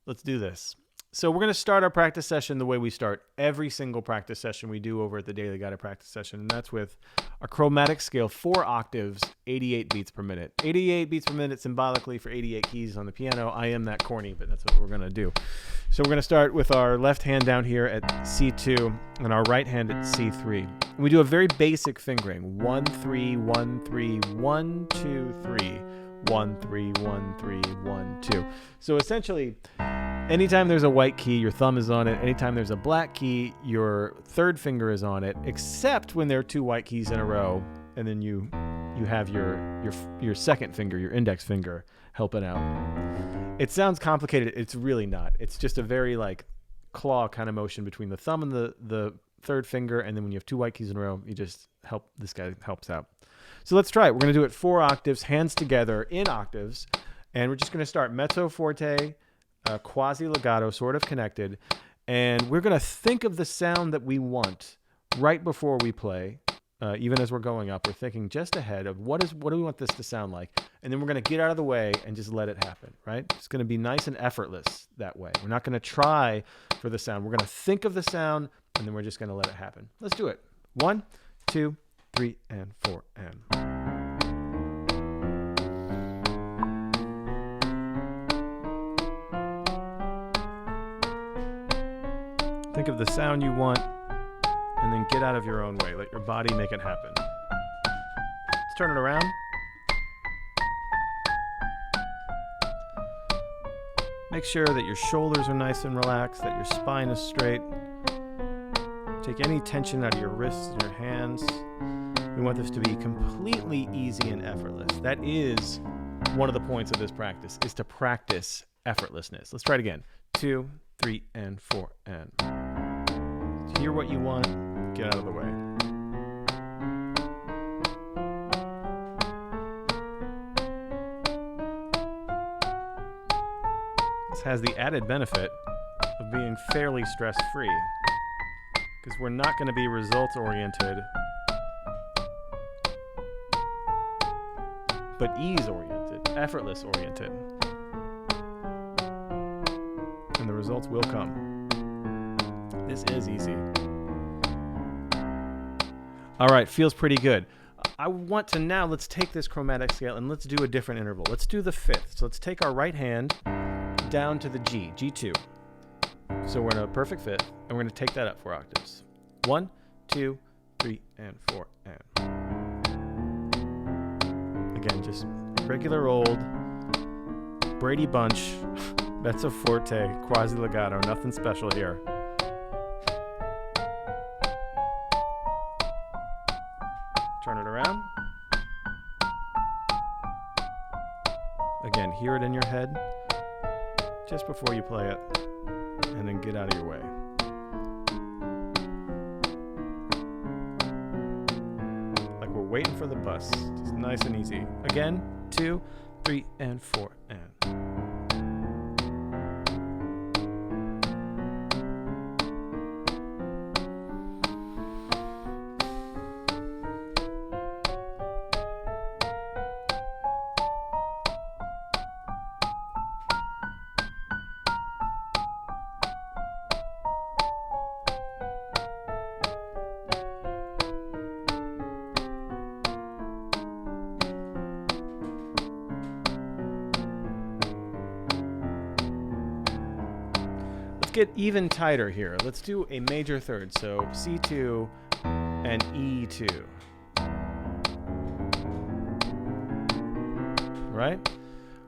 Let's do this. So we're going to start our practice session the way we start every single practice session we do over at the Daily Guided Practice Session, and that's with a chromatic scale, 4 octaves, 88 beats per minute. 88 beats per minute symbolically for 88 keys on the piano. I am that corny, but that's what we're going to do. So we're going to start with our left hand down here at C2 and our right hand at C3. And we do a very basic fingering. 1, 3, 1, 3, 1, 2, 3. 1, 3, 1, 3, 1, 2. So essentially, anytime there's a white key, your thumb is on it. Anytime there's a black key, your third finger is on it, except when there are 2 white keys in a row, and then you have your second finger, your index finger, helping out. It sounds complicated. It's really not. It's just a very like claw kind of motion between the thumb and the third finger, and then when you have 2 white keys in a row, you just help. This guy helps out. So let's try it. We're going to do it 4 octaves, hands together in octaves, and we're just going to start mezzo forte, quasi legato, sort of connected, and we're going to think of the sound that we want right before we play. Even as we're going up, we're thinking just ahead of what do we want this to sound like, and then we're going to get out of the way and just let it happen, right? It's going to be nice and effortless that way. We're not going to try for the sound. We're going to think of the sound, and then we're just going to let it happen. Let's do it. 1, 2, 3, and 4, and. Think of the sound you want, and then get out of your own way. Let your body make it happen. Let's turn it around. Make sure that your shoulders are nice and relaxed, that your spine is straight. Take any tension out of your wrists and your hands. We want this to be completely easy and effortless. That is one of the points of this practice, is to practice effortlessness. Let's try it again. 2, 3, and 4, and. Hear what you want, get out of the way. This has the added benefit of being fairly stress-free, because we're not going to be results-oriented, but ease-oriented, effortless-oriented. And the results will come. This is easy. All right, feels pretty good. I want to now, let's take this chromatic scale and let's do a different interval. Let's do the 5th. So let's take our right hand down to the G, G2. So we're in a perfect 5th, and we're going to take that up 4 octaves. 1, 2, 3, and 4, and. Again, just regular old Brady Bunch, mezzo forte, quasi legato, nothing special here. Turn it around. Again, hear it in your head just before you play it, and then get out of your way. Like we're waiting for the bus. Just nice and easy. Again, 2, 3, and 4, and. Get even tighter here. Let's do a major third. So C2 and E2. Right?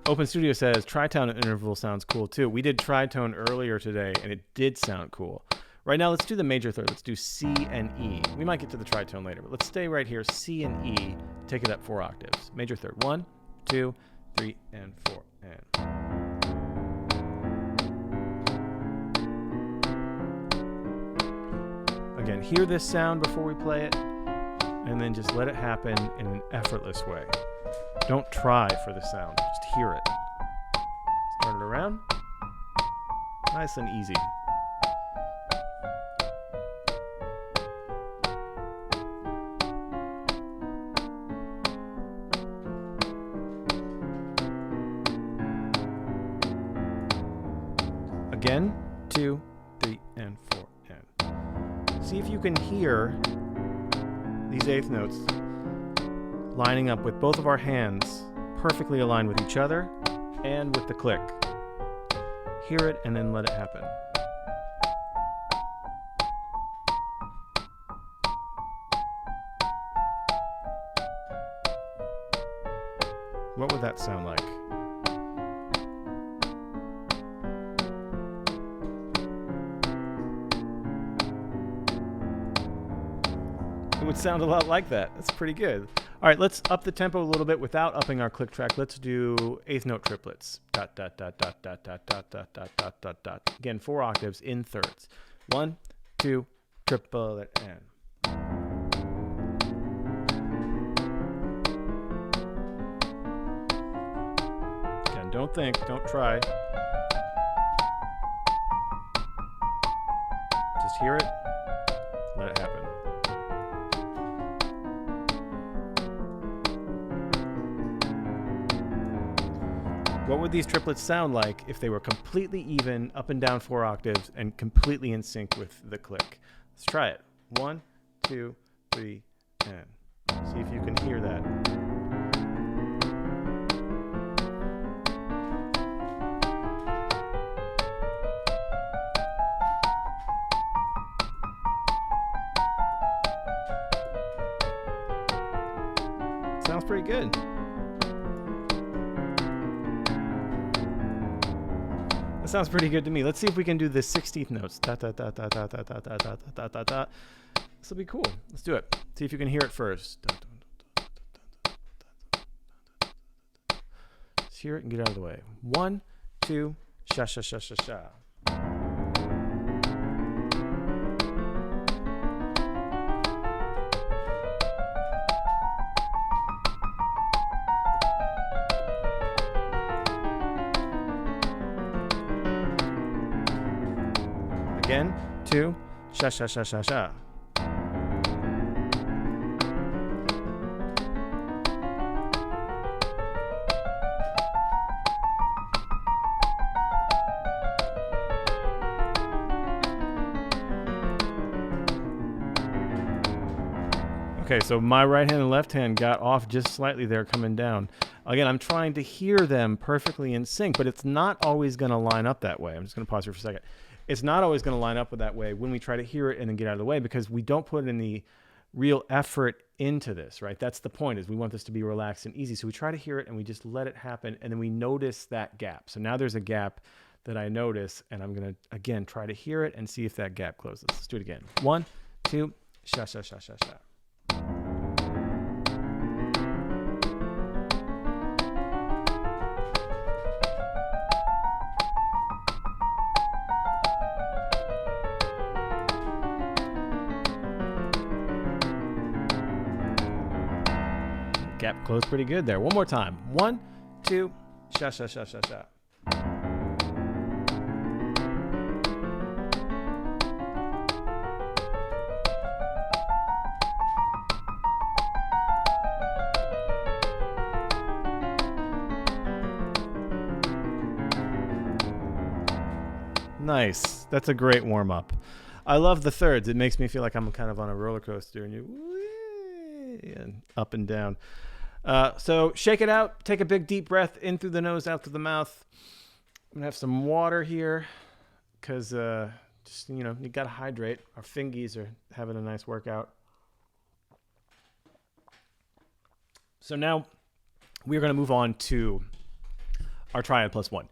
Open Studio says tritone interval sounds cool too. We did tritone earlier today and it did sound cool. Right now, let's do the major third. Let's do C and E. We might get to the tritone later, but let's stay right here. C and E. Take it up 4 octaves. Major third. 1, 2, 3, and 4, and. Again, hear this sound before we play it, and then just let it happen in an effortless way. Don't try for the sound, just hear it. Turn it around. Nice and easy. Again, 2, 3, and 4, and. See if you can hear these eighth notes lining up with both of our hands perfectly aligned with each other and with the click. Hear it and then let it happen. What would that sound like? It would sound a lot like that. That's pretty good. All right, let's up the tempo a little bit without upping our click track. Let's do eighth note triplets. Dot, dot, dot, dot, dot, dot, dot, dot, dot, dot, dot, dot. Again, 4 octaves in thirds. 1, 2, triplet, and. Don't think, don't try. Just hear it, let it happen. What would these triplets sound like if they were completely even, up and down 4 octaves, and completely in sync with the click? Let's try it. 1, 2, 3, and. See if you can hear that. Sounds pretty good. That sounds pretty good to me. Let's see if we can do the 16th notes. Da, da, da, da, da, da, da, da, da, da, da, da. This will be cool. Let's do it. See if you can hear it first. Let's hear it and get out of the way. 1, 2, sha, sha, sha, sha, sha. Again, 2, sha, sha, sha, sha, sha. Okay, so my right hand and left hand got off just slightly there coming down. Again, I'm trying to hear them perfectly in sync, but it's not always going to line up that way. I'm just going to pause here for a second. It's not always going to line up with that way when we try to hear it and then get out of the way, because we don't put any real effort into this, right? That's the point, is we want this to be relaxed and easy. So we try to hear it and we just let it happen, and then we notice that gap. So now there's a gap that I notice, and I'm going to, again, try to hear it and see if that gap closes. Let's do it again. 1, 2, sha, sha, sha, sha, sha. Gap closed pretty good there. One more time. 1, 2, sha, sha, sha, sha, sha. Nice. That's a great warm up. I love the thirds. It makes me feel like I'm kind of on a roller coaster and and up and down. So shake it out. Take a big deep breath in through the nose, out through the mouth. I'm gonna have some water here because just, you know, you gotta hydrate. Our fingies are having a nice workout. So now we're gonna move on to our Triad +1.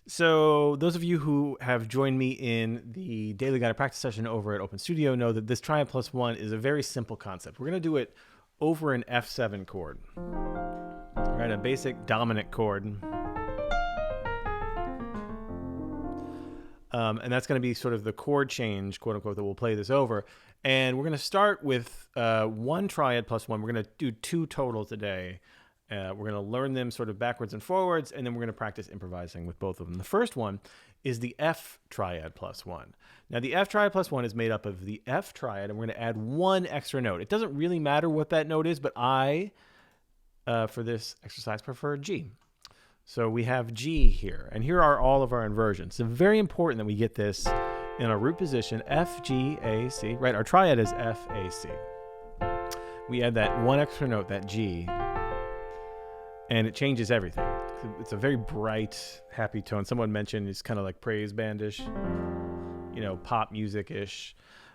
So those of you who have joined me in the Daily Guided Practice session over at Open Studio know that this Triad +1 is a very simple concept. We're going to do it over an F7 chord, right? A basic dominant chord. And that's going to be sort of the chord change, quote unquote, that we'll play this over. And we're going to start with 1 Triad +1. We're going to do 2 total today. We're going to learn them sort of backwards and forwards, and then we're going to practice improvising with both of them. The first one is the F Triad +1. Now, the F Triad +1 is made up of the F Triad, and we're going to add 1 extra note. It doesn't really matter what that note is, but I, for this exercise, prefer G. So we have G here, and here are all of our inversions. It's very important that we get this in a root position, F, G, A, C, right? Our triad is F, A, C. We add that one extra note, that G, and it changes everything. It's a very bright, happy tone. Someone mentioned it's kind of like praise bandish, pop music-ish.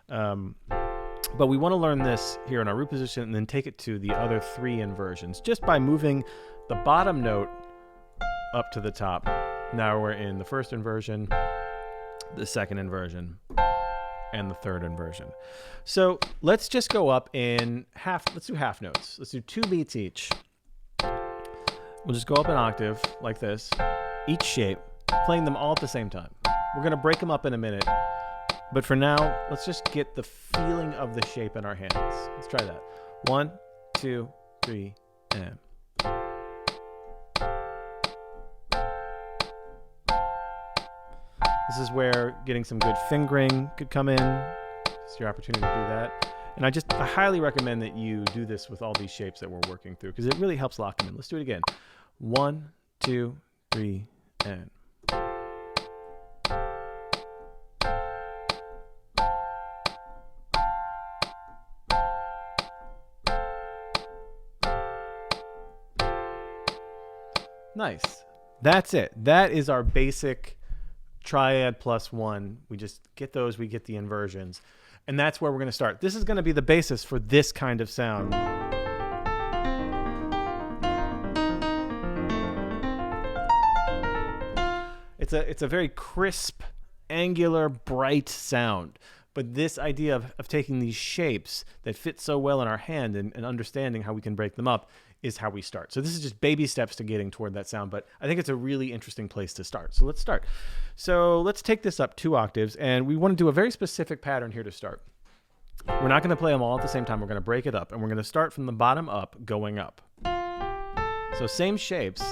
But we want to learn this here in our root position and then take it to the other 3 inversions just by moving the bottom note up to the top. Now we're in the first inversion, the second inversion, and the third inversion. So let's just go up in half. Let's do half notes. Let's do 2 beats each. We'll just go up an octave like this, each shape, playing them all at the same time. We're going to break them up in a minute. But for now, let's just get the feeling of the shape in our hands. Let's try that. 1, 2, 3, and. This is where getting some good fingering could come in. It's your opportunity to do that. And I highly recommend that you do this with all these shapes that we're working through because it really helps lock them in. Let's do it again. 1, 2, 3, and. Nice. That's it. That is our basic triad +1. We just get those, we get the inversions. And that's where we're going to start. This is going to be the basis for this kind of sound. It's a very crisp, angular, bright sound. But this idea of taking these shapes that fit so well in our hand and understanding how we can break them up is how we start. So this is just baby steps to getting toward that sound, but I think it's a really interesting place to start. So let's start. So let's take this up 2 octaves, and we want to do a very specific pattern here to start. We're not going to play them all at the same time. We're going to break it up, and we're going to start from the bottom up, going up. So same shapes,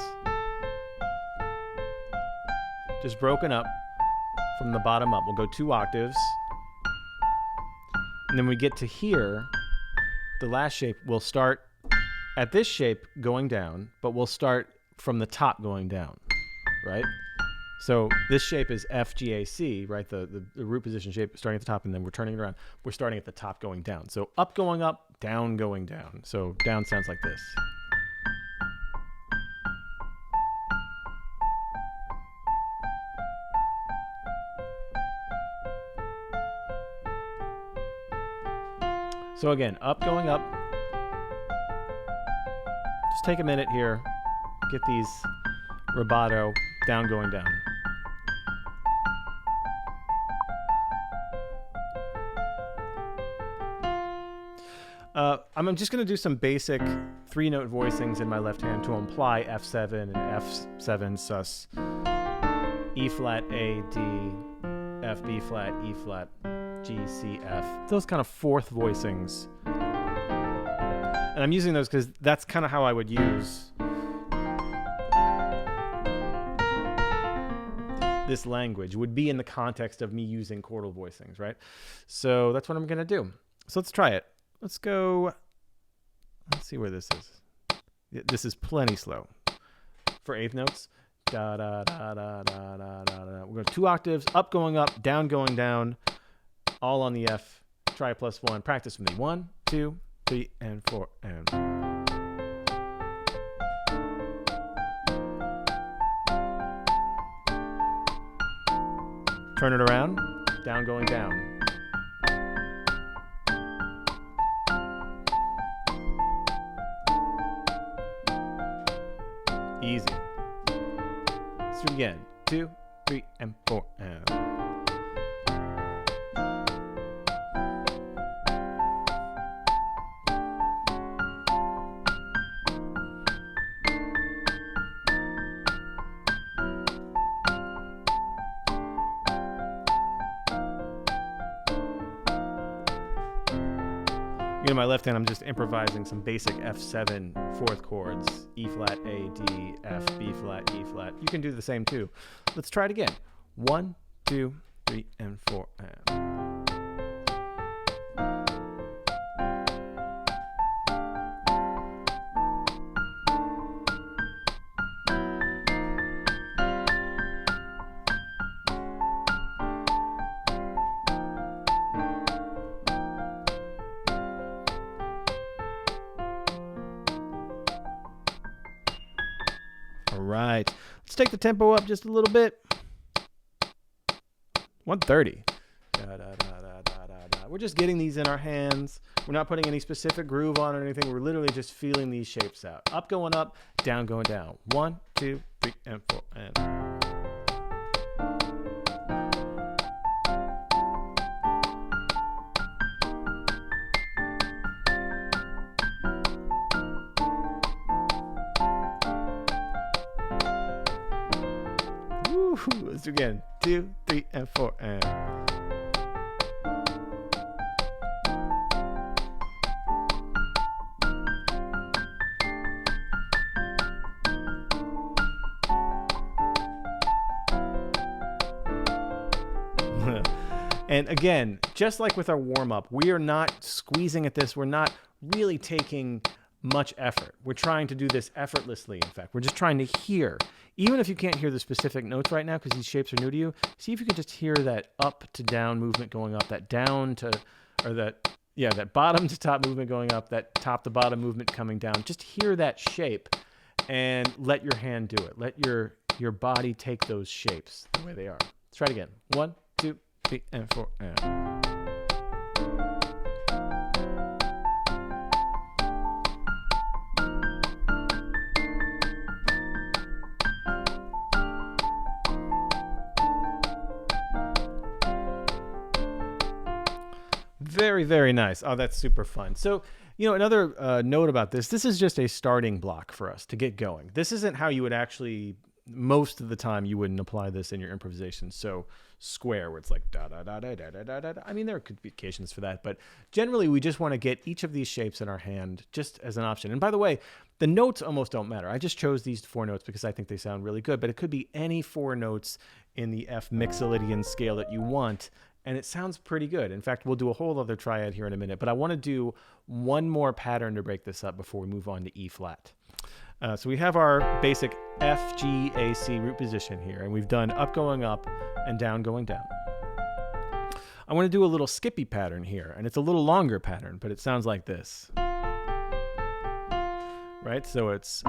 just broken up from the bottom up. We'll go 2 octaves, and then we get to here, the last shape, we'll start at this shape going down, but we'll start from the top going down, right? So this shape is F, G, A, C, right? The root position shape starting at the top, and then we're turning it around. We're starting at the top going down. So up going up, down going down. So down sounds like this. So again, up going up. Just take a minute here, get these rubato, down going down. I'm just going to do some basic 3-note voicings in my left hand to imply F7 and F7 sus, E flat, A, D, F, B flat, E flat, G, C, F. Those kind of 4th voicings. And I'm using those because that's kind of how I would use this language, would be in the context of me using chordal voicings, right? So that's what I'm going to do. So let's try it. Let's go. Let's see where this is. This is plenty slow. For 8th notes. Da, da, da, da, da, da, da, da. We're going 2 octaves, up going up, down going down, all on the F. Try +1. Practice with me. 1, 2, 3, and 4, and. Turn it around, down going down. Easy. Let's do it again. 2, 3, and 4, and. In my left hand, I'm just improvising some basic F7 4th chords. E flat, A, D, F, B flat, E flat. You can do the same too. Let's try it again. 1, 2, 3, and 4, and. Let's take the tempo up just a little bit. 130. Da, da, da, da, da, da, da. We're just getting these in our hands. We're not putting any specific groove on or anything. We're literally just feeling these shapes out. Up going up, down going down. 1, 2, 3, and 4, and... Let's do again. 2, 3, and 4, and... And again, just like with our warm-up, we are not squeezing at this. We're not really taking much effort. We're trying to do this effortlessly, in fact. We're just trying to hear. Even if you can't hear the specific notes right now because these shapes are new to you, see if you can just hear that up to down movement going up, that down to, or that, yeah, that bottom to top movement going up, that top to bottom movement coming down. Just hear that shape and let your hand do it. Let your body take those shapes the way they are. Let's try it again. 1, 2, 3, and 4, and... Very, very nice. Oh, that's super fun. So, you know, another note about this, this is just a starting block for us to get going. This isn't how you would actually, most of the time, you wouldn't apply this in your improvisation. So square, where it's like da da da da da da da da. I mean, there could be occasions for that, but generally we just want to get each of these shapes in our hand just as an option. And by the way, the notes almost don't matter. I just chose these 4 notes because I think they sound really good, but it could be any 4 notes in the F Mixolydian scale that you want. And it sounds pretty good. In fact, we'll do a whole other triad here in a minute, but I want to do one more pattern to break this up before we move on to E flat. So we have our basic F, G, A, C root position here, and we've done up going up and down going down. I want to do a little skippy pattern here, and it's a little longer pattern, but it sounds like this. Right? So it's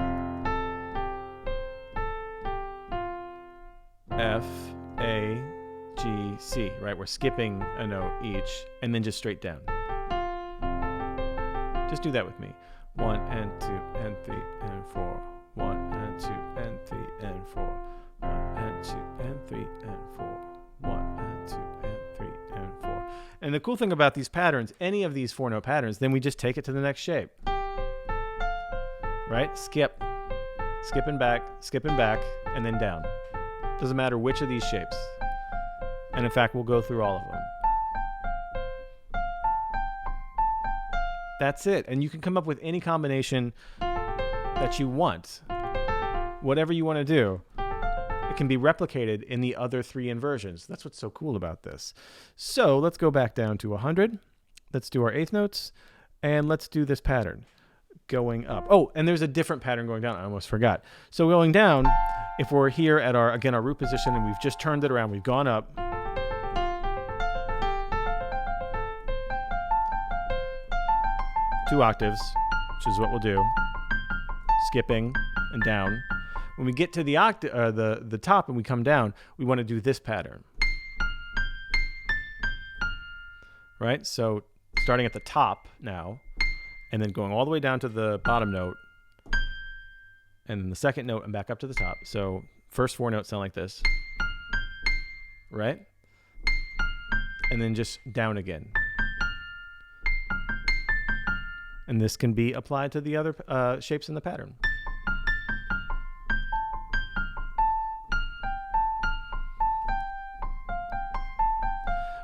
F, A, G, C, right? We're skipping a note each and then just straight down. Just do that with me. 1 and 2 and 3 and 4. 1 and 2 and 3 and 4. 1 and 2 and 3 and 4. 1 and 2 and 3 and 4. And the cool thing about these patterns, any of these 4-note patterns, then we just take it to the next shape. Right? Skip. Skipping back, and then down. Doesn't matter which of these shapes. And in fact, we'll go through all of them. That's it. And you can come up with any combination that you want. Whatever you want to do, it can be replicated in the other 3 inversions. That's what's so cool about this. So let's go back down to 100. Let's do our 8th notes. And let's do this pattern going up. Oh, and there's a different pattern going down. I almost forgot. So going down, if we're here at our, again, our root position, and we've just turned it around, we've gone up. 2 octaves, which is what we'll do. Skipping and down. When we get to the the top and we come down, we want to do this pattern. Right? So starting at the top now, and then going all the way down to the bottom note, and then the second note and back up to the top. So first 4 notes sound like this. Right? And then just down again. And this can be applied to the other shapes in the pattern.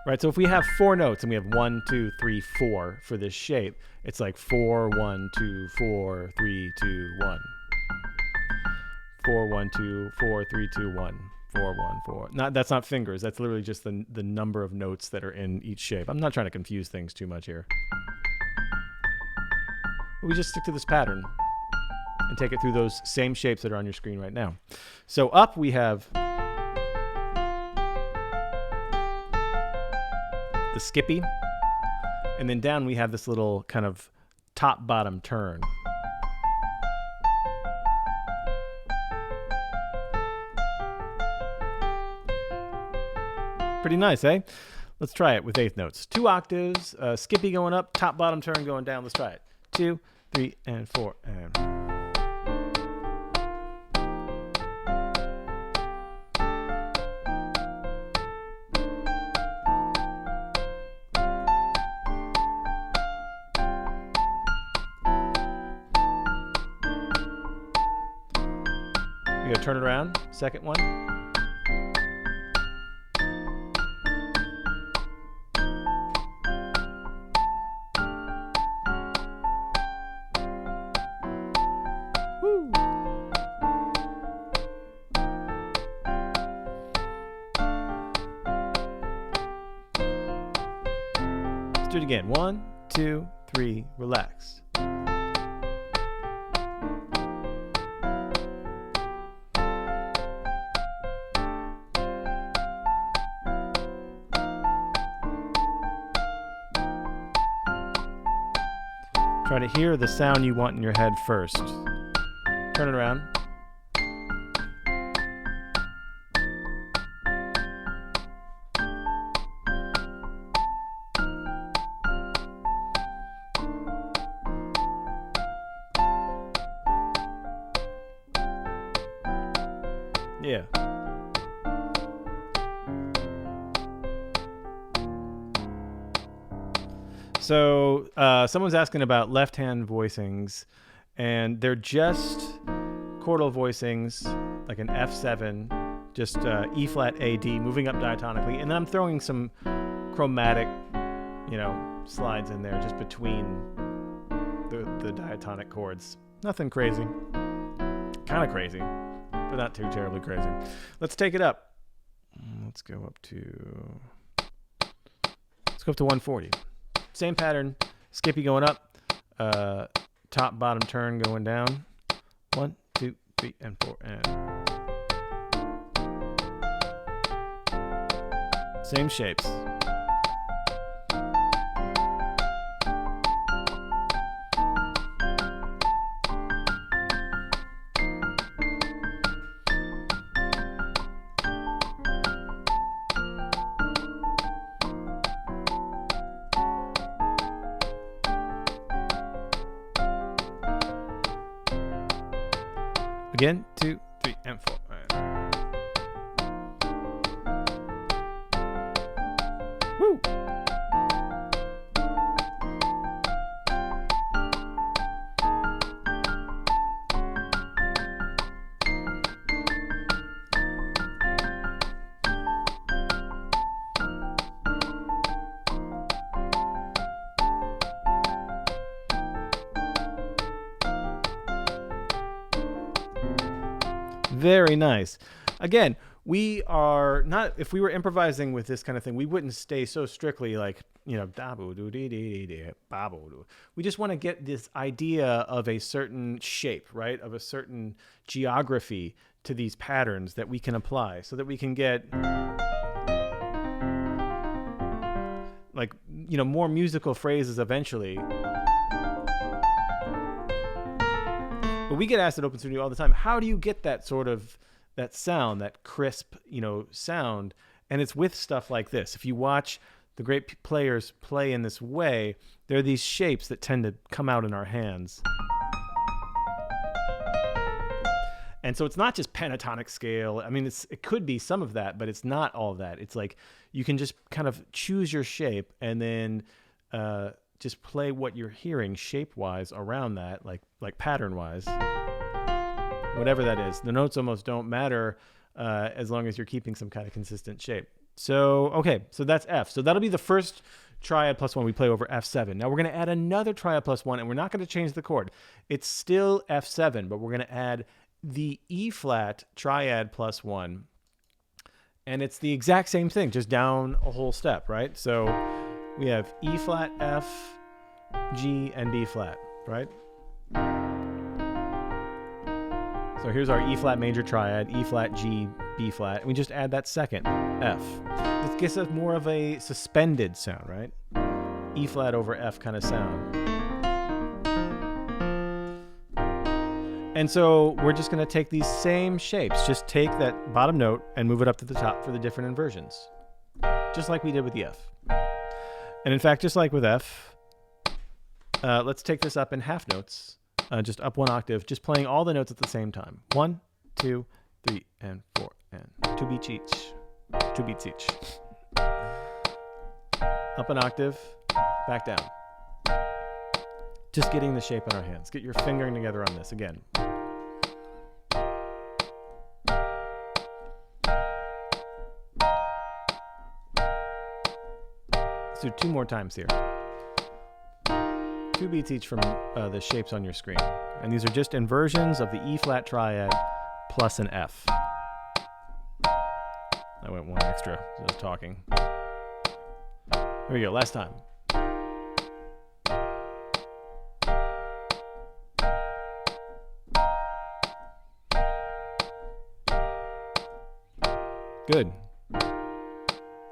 Right, so if we have 4 notes and we have 1, 2, 3, 4 for this shape, it's like 4, 1, 2, 4, 3, 2, 1. 4, 1, 2, 4, 3, 2, 1. 4, 1, 4. That's not fingers. That's literally just the number of notes that are in each shape. I'm not trying to confuse things too much here. We just stick to this pattern and take it through those same shapes that are on your screen right now. So up we have the skippy, and then down we have this little kind of top-bottom turn. Pretty nice, eh? Let's try it with eighth notes. 2 octaves, skippy going up, top, bottom, turn going down. Let's try it. 2, 3, and 4, and... You gotta turn it around. Second one. Woo. Let's do it again. 1, 2, 3, relax. Try to hear the sound you want in your head first. Turn it around. Yeah. So someone's asking about left-hand voicings, and they're just chordal voicings, like an F7, just E flat A D, moving up diatonically, and then I'm throwing some chromatic, slides in there just between the diatonic chords. Nothing crazy. Kind of crazy, but not too terribly crazy. Let's take it up. Let's go up to 140. Same pattern, skippy going up, top, bottom, turn going down. 1, 2, 3, and 4, and... Same shapes. Again, 2, 3, and 4. Woo! Very nice. Again, we are not, if we were improvising with this kind of thing, we wouldn't stay so strictly like, we just want to get this idea of a certain shape, right? Of a certain geography to these patterns that we can apply so that we can get like, more musical phrases eventually. But we get asked at Open Studio all the time, how do you get that sort of, that sound, that crisp, sound? And it's with stuff like this. If you watch the great players play in this way, there are these shapes that tend to come out in our hands. And so it's not just pentatonic scale. I mean, it could be some of that, but it's not all of that. It's like you can just kind of choose your shape and then just play what you're hearing shape-wise around that, like pattern-wise. Whatever that is. The notes almost don't matter as long as you're keeping some kind of consistent shape. So, okay, so that's F. So that'll be the first triad plus 1 we play over F7. Now we're going to add another triad plus 1, and we're not going to change the chord. It's still F7, but we're going to add the E flat triad plus 1. And it's the exact same thing, just down a whole step, right? So we have E flat, F, G, and B flat, right? So here's our E flat major triad, E flat, G, B flat. And we just add that second, F. This gives us more of a suspended sound, right? E flat over F kind of sound. And so we're just going to take these same shapes. Just take that bottom note and move it up to the top for the different inversions. just like we did with the F. And in fact, just like with F, let's take this up in half notes, just up one octave, just playing all the notes at the same time. 1, 2, 3, and 4, and 2 beats each. 2 beats each. Up an octave, back down. Just getting the shape in our hands. Get your fingering together on this again. Let's do 2 more times here. 2 beats each from the shapes on your screen. And these are just inversions of the E flat triad plus an F. I went 1 extra as I was talking. Here we go, last time. Good. All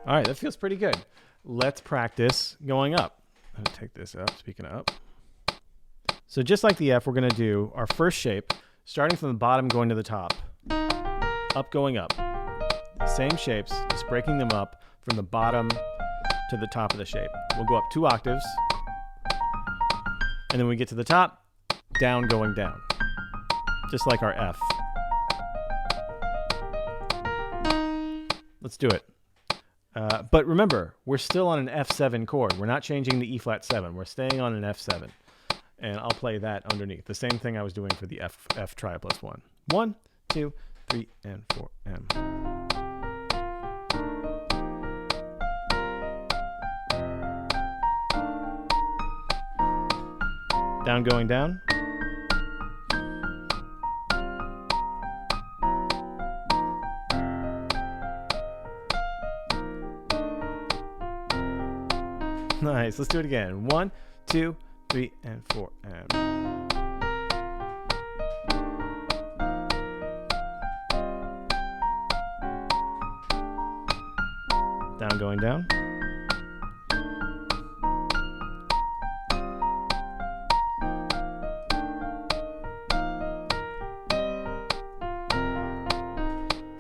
right, that feels pretty good. Let's practice going up. I'm going to take this up, speaking of up. So just like the F, we're going to do our first shape, starting from the bottom going to the top. Up, going up. Same shapes, just breaking them up from the bottom to the top of the shape. We'll go up 2 octaves. And then when we get to the top, down, going down. Just like our F. Let's do it. But remember, we're still on an F7 chord. We're not changing the E flat 7. We're staying on an F7. And I'll play that underneath. The same thing I was doing for the F triad plus 1. 1, 2, 3, and 4, and... Down, going down. Nice. Let's do it again. 1, 2, 3, and 4, and... Down, going down.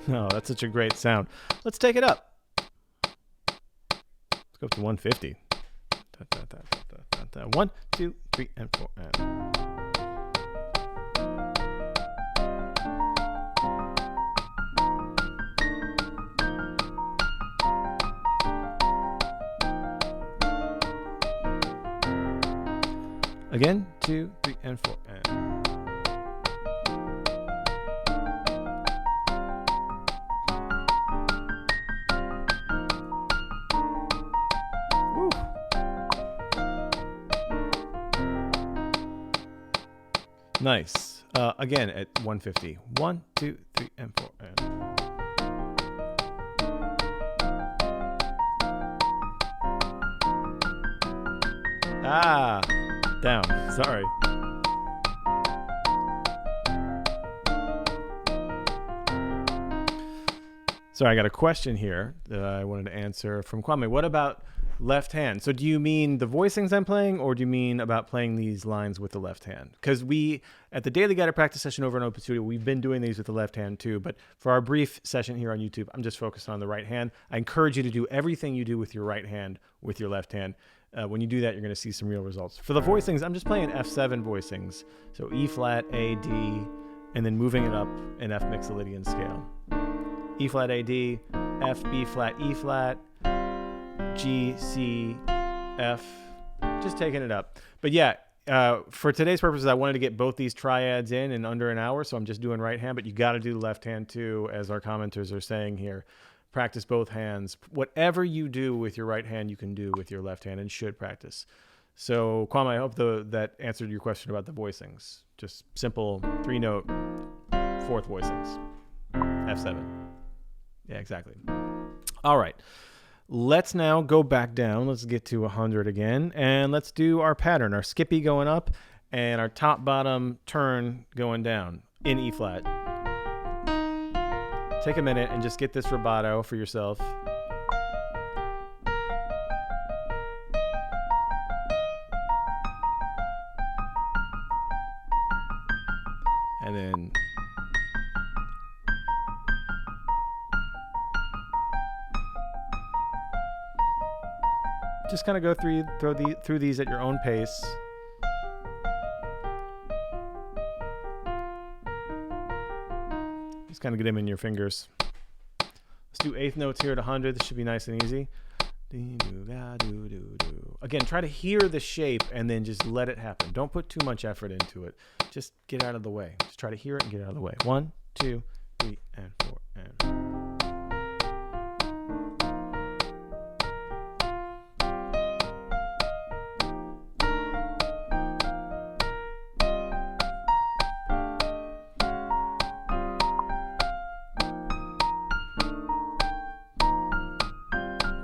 Oh, that's such a great sound. Let's take it up. Let's go up to 150. 1, 2, 3, and 4. And... Again, 2, 3, and 4. And... Nice. Again at 150. 1, 2, 3, and 4. And... Down. Sorry. So I got a question here that I wanted to answer from Kwame. What about left hand? So do you mean the voicings I'm playing, or do you mean about playing these lines with the left hand? Because we, at the Daily Guided Practice session over in Open Studio, we've been doing these with the left hand too. But for our brief session here on YouTube, I'm just focused on the right hand. I encourage you to do everything you do with your right hand with your left hand. When you do that, you're going to see some real results. For the voicings, I'm just playing F7 voicings. So E flat, A, D, and then moving it up in F Mixolydian scale. E flat, A, D, F, B flat, E flat, G, C, F, just taking it up. But yeah, for today's purposes, I wanted to get both these triads in under an hour, so I'm just doing right hand, but you got to do the left hand too, as our commenters are saying here. Practice both hands. Whatever you do with your right hand, you can do with your left hand and should practice. So, Kwame, I hope that answered your question about the voicings. Just simple 3-note, 4th voicings. F7. Yeah, exactly. All right. Let's now go back down. Let's get to 100 again. And let's do our pattern, our skippy going up and our top-bottom turn going down in E flat. Take a minute and just get this rubato for yourself. And then just kind of go through these at your own pace. Just kind of get them in your fingers. Let's do eighth notes here at 100. This should be nice and easy. Again, try to hear the shape and then just let it happen. Don't put too much effort into it. Just get out of the way. Just try to hear it and get out of the way. 1, 2, 3, and 4, and...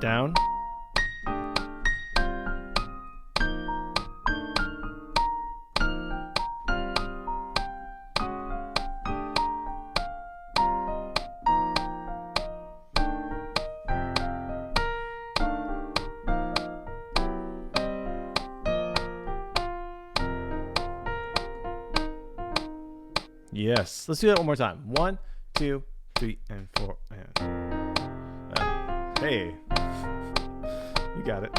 Down. Yes. Let's do that one more time. 1, 2, 3, and 4, and... hey. You got it.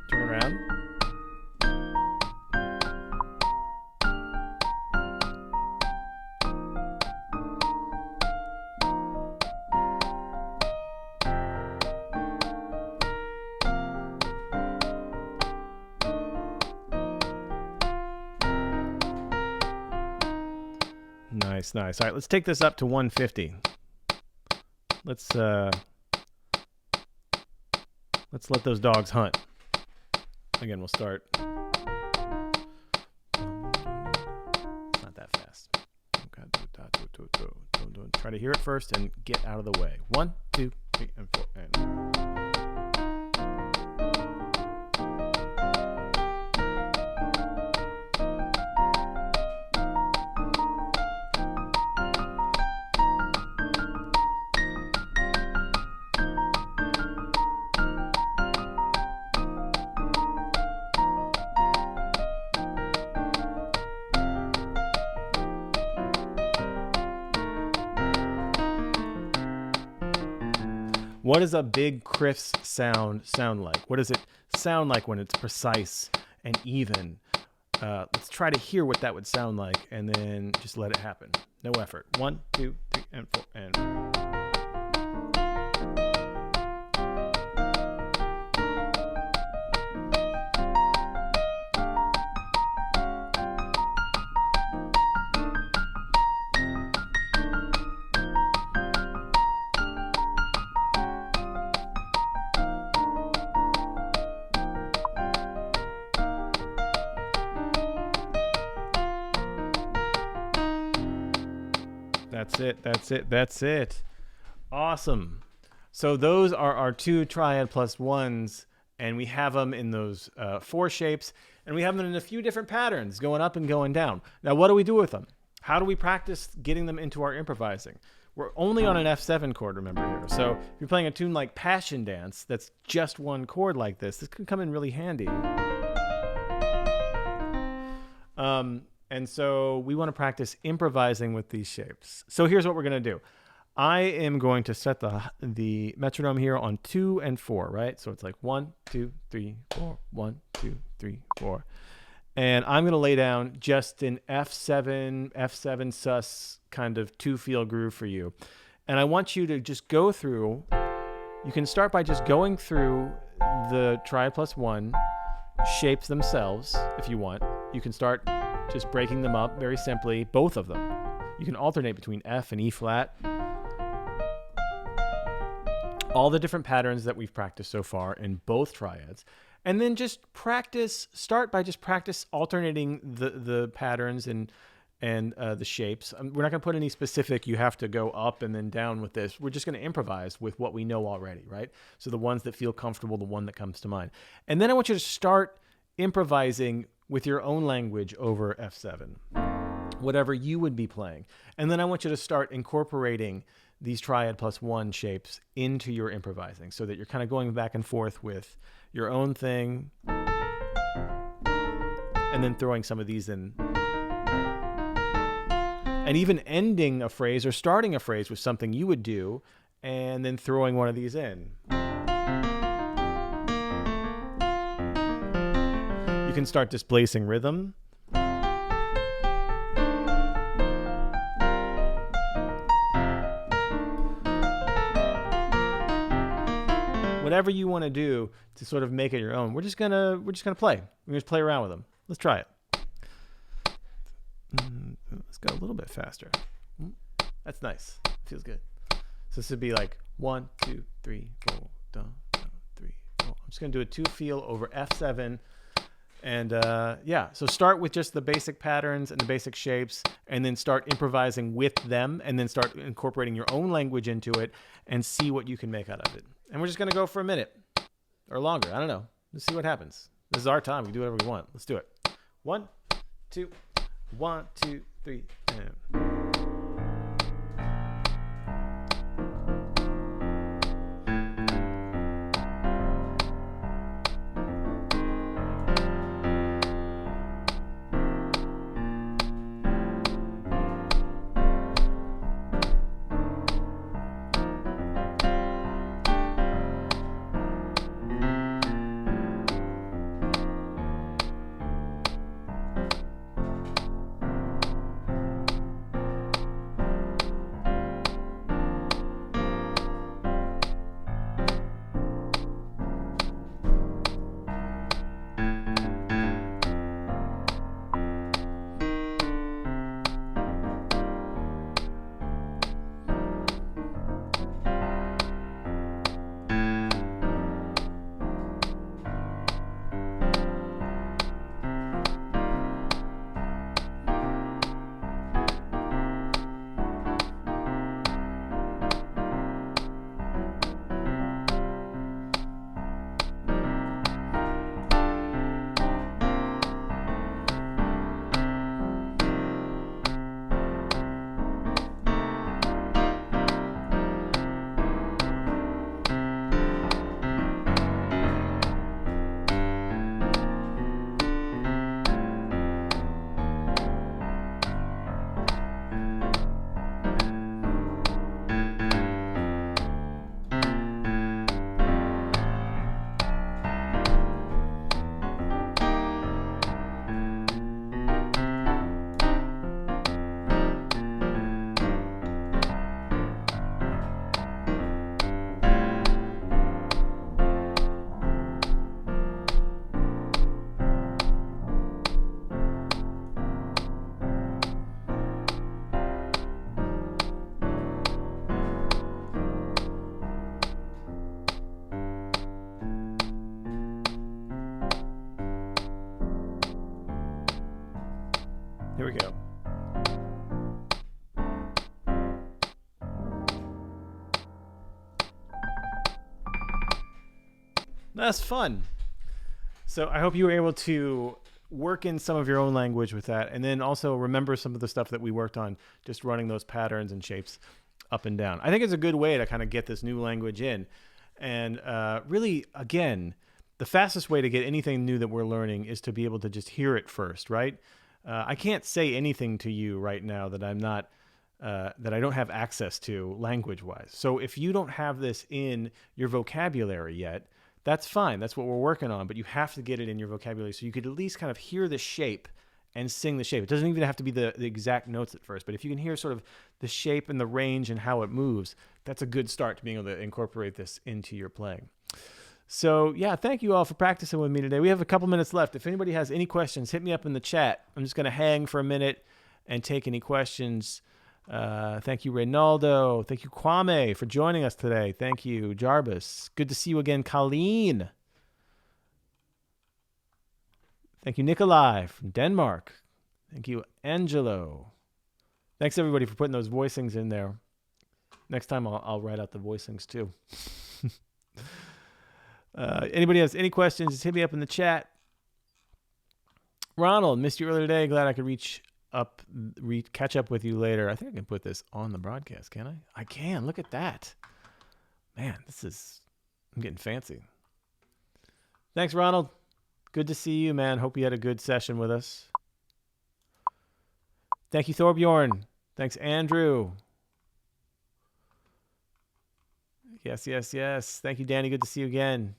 Turn around. Nice. All right, let's take this up to 150. Let's let those dogs hunt. Again, we'll start. It's not that fast. Try to hear it first and get out of the way. 1, 2, 3, and 4, and... What does a big crisp sound like? What does it sound like when it's precise and even? Let's try to hear what that would sound like and then just let it happen. No effort. 1, 2, 3, and 4, and... That's it. Awesome. So those are our 2 triad plus 1s, and we have them in those 4 shapes, and we have them in a few different patterns, going up and going down. Now, what do we do with them? How do we practice getting them into our improvising? We're only on an F7 chord, remember here. So if you're playing a tune like Passion Dance that's just 1 chord like this could come in really handy. And so we want to practice improvising with these shapes. So here's what we're going to do. I am going to set the metronome here on 2 and 4, right? So it's like 1, 2, 3, 4, 1, 2, 3, 4. And I'm going to lay down just an F7 sus kind of 2-feel groove for you. And I want you to just go through. You can start by just going through the triad plus 1 shapes themselves if you want. You can start just breaking them up very simply, both of them. You can alternate between F and E flat. All the different patterns that we've practiced so far in both triads. And then just start by just practice alternating the patterns and the shapes. We're not going to put any specific, you have to go up and then down with this. We're just going to improvise with what we know already, right? So the ones that feel comfortable, the one that comes to mind. And then I want you to start improvising with your own language over F7, whatever you would be playing. And then I want you to start incorporating these triad +1 shapes into your improvising, so that you're kind of going back and forth with your own thing and then throwing some of these in. And even ending a phrase or starting a phrase with something you would do and then throwing one of these in. You can start displacing rhythm. Whatever you want to do to sort of make it your own. We're just gonna play. We're just play around with them. Let's try it. Let's go a little bit faster. That's nice. Feels good. So this would be like 1, 2, 3, 4, down, 3, 4. I'm just gonna do a 2 feel over F7. And so start with just the basic patterns and the basic shapes, and then start improvising with them, and then start incorporating your own language into it and see what you can make out of it. And we're just going to go for a minute or longer. I don't know. Let's see what happens. This is our time. We can do whatever we want. Let's do it. 1, 2, 1, 2, 3, and... Here we go. That's fun. So I hope you were able to work in some of your own language with that, and then also remember some of the stuff that we worked on, just running those patterns and shapes up and down. I think it's a good way to kind of get this new language in. And really, again, the fastest way to get anything new that we're learning is to be able to just hear it first, right? I can't say anything to you right now that I'm not, that I don't have access to language-wise. So if you don't have this in your vocabulary yet, that's fine. That's what we're working on. But you have to get it in your vocabulary so you could at least kind of hear the shape and sing the shape. It doesn't even have to be the exact notes at first, but if you can hear sort of the shape and the range and how it moves, that's a good start to being able to incorporate this into your playing. So yeah, thank you all for practicing with me today. We have a couple minutes left. If anybody has any questions, hit me up in the chat. I'm just going to hang for a minute and take any questions. Thank you, Reynaldo. Thank you, Kwame, for joining us today. Thank you, Jarvis. Good to see you again, Colleen. Thank you, Nikolai from Denmark. Thank you, Angelo. Thanks, everybody, for putting those voicings in there. Next time, I'll write out the voicings, too. Anybody has any questions, just hit me up in the chat. Ronald, missed you earlier today. Glad I could reach catch up with you later. I think I can put this on the broadcast, can I? I can. Look at that. Man, I'm getting fancy. Thanks, Ronald. Good to see you, man. Hope you had a good session with us. Thank you, Thorbjorn. Thanks, Andrew. Yes. Thank you, Danny. Good to see you again.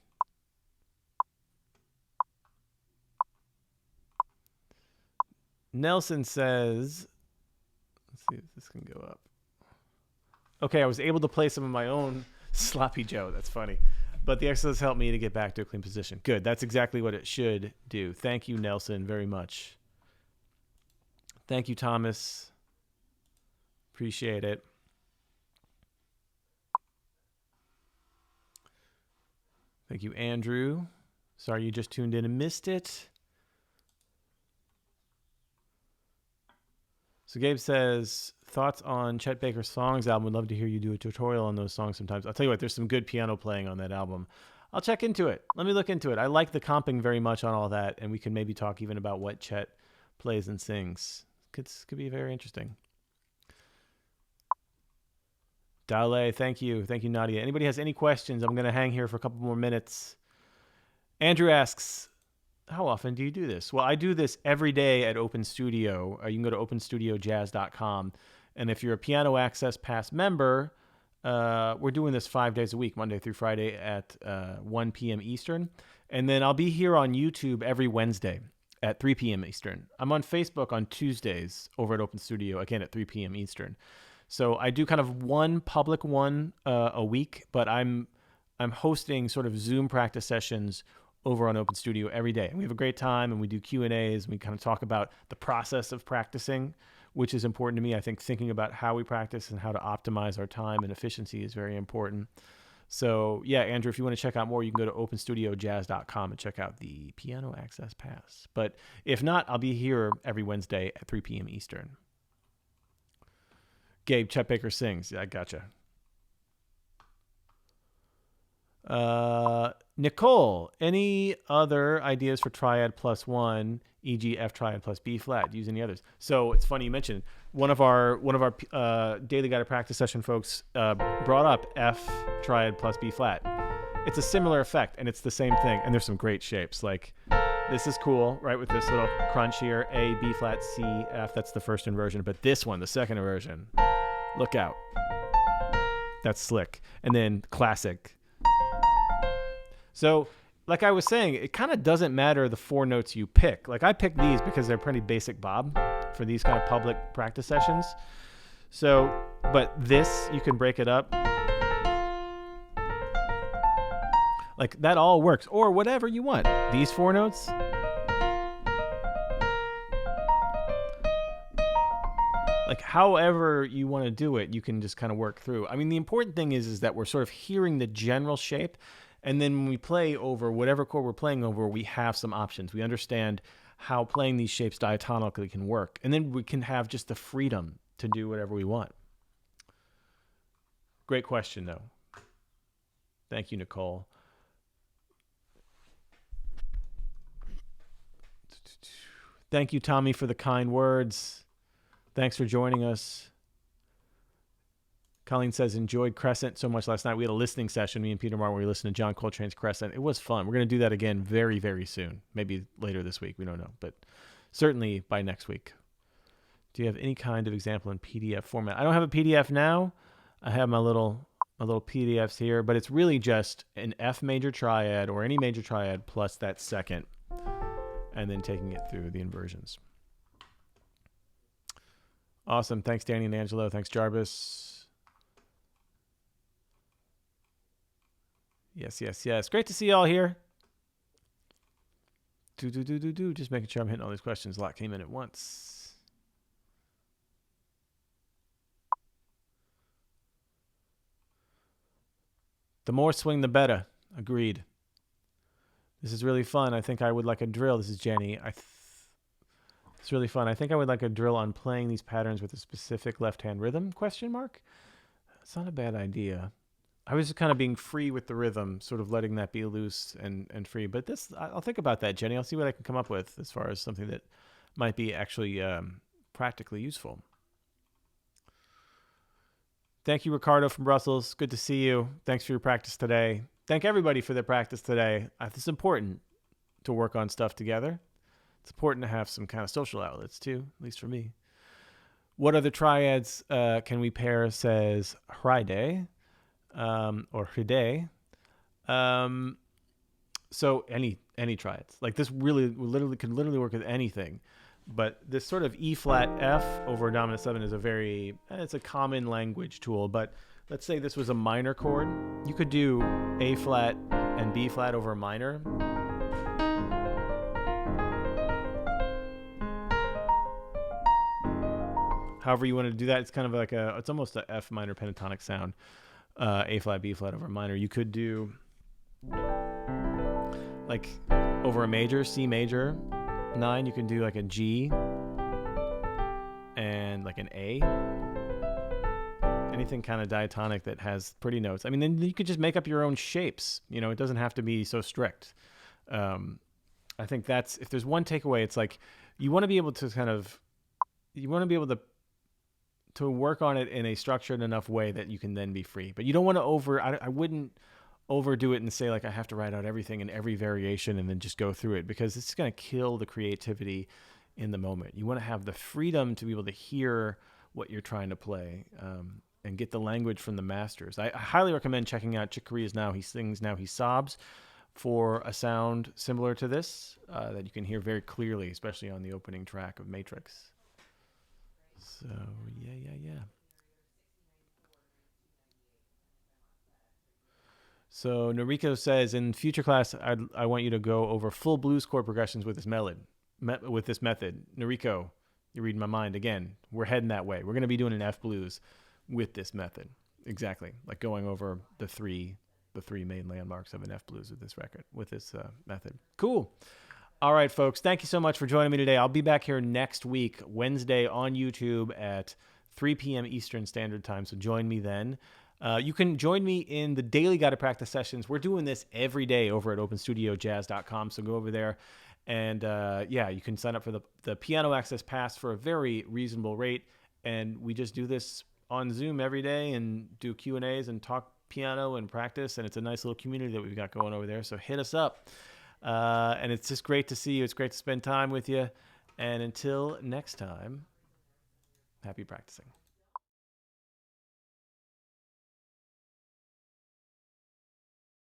Nelson says, let's see if this can go up. Okay, I was able to play some of my own Sloppy Joe. That's funny. But the exercise helped me to get back to a clean position. Good. That's exactly what it should do. Thank you, Nelson, very much. Thank you, Thomas. Appreciate it. Thank you, Andrew. Sorry you just tuned in and missed it. So Gabe says, thoughts on Chet Baker's Songs album. Would love to hear you do a tutorial on those songs sometimes. I'll tell you what, there's some good piano playing on that album. I'll check into it. Let me look into it. I like the comping very much on all that, and we can maybe talk even about what Chet plays and sings. Could be very interesting. Dale, thank you. Thank you, Nadia. Anybody has any questions? I'm going to hang here for a couple more minutes. Andrew asks, how often do you do this? Well, I do this every day at Open Studio. You can go to openstudiojazz.com. And if you're a Piano Access Pass member, we're doing this 5 days a week, Monday through Friday at 1 p.m. Eastern. And then I'll be here on YouTube every Wednesday at 3 p.m. Eastern. I'm on Facebook on Tuesdays over at Open Studio, again at 3 p.m. Eastern. So I do kind of one public one a week, but I'm hosting sort of Zoom practice sessions over on Open Studio every day. And we have a great time, and we do Q&As, and we kind of talk about the process of practicing, which is important to me. I think thinking about how we practice and how to optimize our time and efficiency is very important. So yeah, Andrew, if you want to check out more, you can go to openstudiojazz.com and check out the Piano Access Pass. But if not, I'll be here every Wednesday at 3 p.m. Eastern. Gabe, Chet Baker sings. Yeah, I gotcha. Nicole, any other ideas for Triad plus one, e.g. F Triad plus B flat? Use any others? So it's funny you mentioned one of our daily guided practice session folks brought up F Triad plus B flat. It's a similar effect, and it's the same thing. And there's some great shapes. Like this is cool, right? With this little crunch here, A, B flat, C, F. That's the first inversion. But this one, the second inversion, look out. That's slick. And then classic. So, like I was saying, it kind of doesn't matter the four notes you pick. Like I picked these because they're pretty basic bob for these kind of public practice sessions. So, but this, you can break it up. Like that all works, or whatever you want. These four notes. Like however you want to do it, you can just kind of work through. I mean, the important thing is that we're sort of hearing the general shape. And then when we play over whatever chord we're playing over, we have some options. We understand how playing these shapes diatonically can work. And then we can have just the freedom to do whatever we want. Great question, though. Thank you, Nicole. Thank you, Tommy, for the kind words. Thanks for joining us. Colleen says, enjoyed Crescent so much last night. We had a listening session, me and Peter Martin, where we listened to John Coltrane's Crescent. It was fun. We're going to do that again very, very soon. Maybe later this week. We don't know. But certainly by next week. Do you have any kind of example in PDF format? I don't have a PDF now. I have my little PDFs here. But it's really just an F major triad or any major triad plus that second. And then taking it through the inversions. Awesome. Thanks, Danny and Angelo. Thanks, Jarvis. Yes. Great to see you all here. Just making sure I'm hitting all these questions. A lot came in at once. The more swing, the better. Agreed. This is really fun. I think I would like a drill. This is Jenny. It's really fun. I think I would like a drill on playing these patterns with a specific left-hand rhythm, ? It's not a bad idea. I was just kind of being free with the rhythm, sort of letting that be loose and free. But this, I'll think about that, Jenny. I'll see what I can come up with as far as something that might be actually practically useful. Thank you, Ricardo from Brussels. Good to see you. Thanks for your practice today. Thank everybody for their practice today. It's important to work on stuff together. It's important to have some kind of social outlets too, at least for me. What other triads can we pair, says Friday or Hide. So any triads. Like this really can literally work with anything. But this sort of E flat F over dominant 7 is it's a common language tool. But let's say this was a minor chord. You could do A flat and B flat over minor. However you want to do that, it's kind of like it's almost a F minor pentatonic sound. A flat, B flat over minor. You could do like over a major, C major 9, you can do like a G and like an A. Anything kind of diatonic that has pretty notes. I mean, then you could just make up your own shapes. You know, it doesn't have to be so strict. I think if there's one takeaway, it's like you want to be able to to work on it in a structured enough way that you can then be free. But you don't want to I wouldn't overdo it and say like I have to write out everything in every variation and then just go through it, because it's going to kill the creativity in the moment. You want to have the freedom to be able to hear what you're trying to play and get the language from the masters. I highly recommend checking out Chick Corea's Now He Sings, Now He Sobs for a sound similar to this that you can hear very clearly, especially on the opening track of Matrix. So, yeah. So Noriko says, in future class, I want you to go over full blues chord progressions with this method. Noriko, you're reading my mind again. We're heading that way. We're going to be doing an F blues with this method. Exactly, like going over the three main landmarks of an F blues with this method. Cool. All right, folks. Thank you so much for joining me today. I'll be back here next week, Wednesday, on YouTube at 3 p.m. Eastern Standard Time. So join me then. You can join me in the daily Gotta Practice sessions. We're doing this every day over at openstudiojazz.com. So go over there and you can sign up for the Piano Access Pass for a very reasonable rate. And we just do this on Zoom every day and do Q&As and talk piano and practice. And it's a nice little community that we've got going over there. So hit us up. And it's just great to see you. It's great to spend time with you. And until next time, happy practicing.